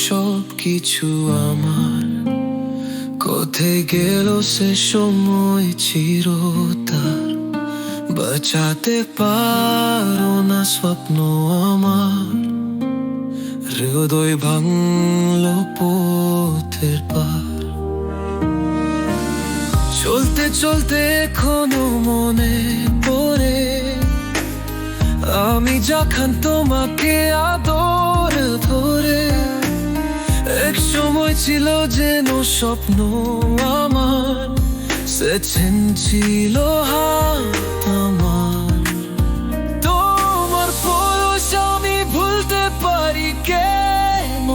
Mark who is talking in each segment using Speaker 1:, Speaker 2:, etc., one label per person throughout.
Speaker 1: সব কিছু আমার। কোথায় গেল সে সময় চিরতার, বাঁচাতে পারো না স্বপ্ন আমার। হৃদয় ভাঙলো পথের পার, চলতে চলতে এখনো মনে পড়ে আমি যখন তোমাকে আদর ধরে। এক সময় ছিল যেন স্বপ্ন আমার, সে ছিল হাত আমার। তোমার পরশ আমি ভুলতে পারি কেন,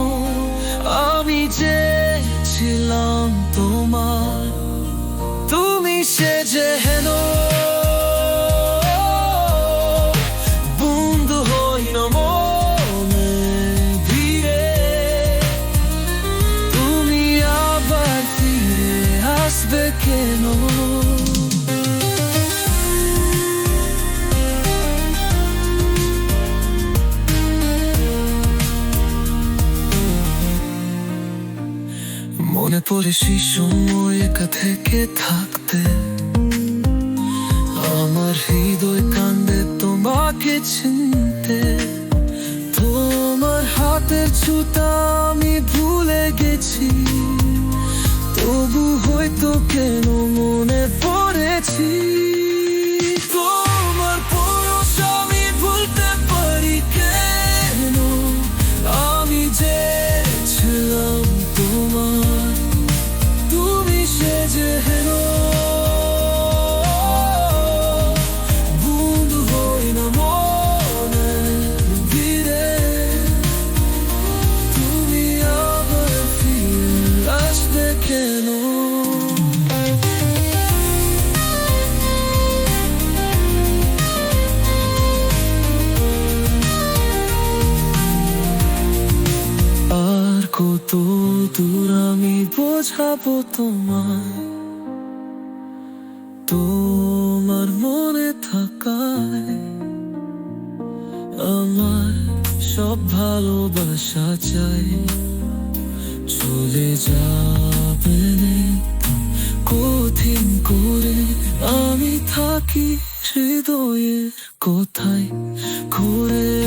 Speaker 1: আমি যে ছিলাম তোমার, তুমি সে যে হেন বন্ধু হই না মনে ভিড়ে। তুমি আবার ফিরে আসবে কেন? মনে পড়ে সেই সময় একা থেকে থাকতে, আমার হৃদয় কান্দে তোমাকে চিনতে। তোমার হাতের ছুতা আমি ভুলে গেছি, তবু হয়তো কেন মনে পড়েছি। তোমার পরশ আমি ভুলতে পারি কেন, আমি যে ছিলাম তোমার, তুমি সে যে হেন বন্ধু হই না মনে ভিড়ে। তুমি আবার ফিরে আসবে কেন? আর কত দূর আমি বোঝাবো তোমায়, তোমার মনে থাকায় আমার সব ভালোবাসা চাই। চলে যাবে কঠিন করে, আমি থাকি হৃদয়ের কোথায় ঘুরে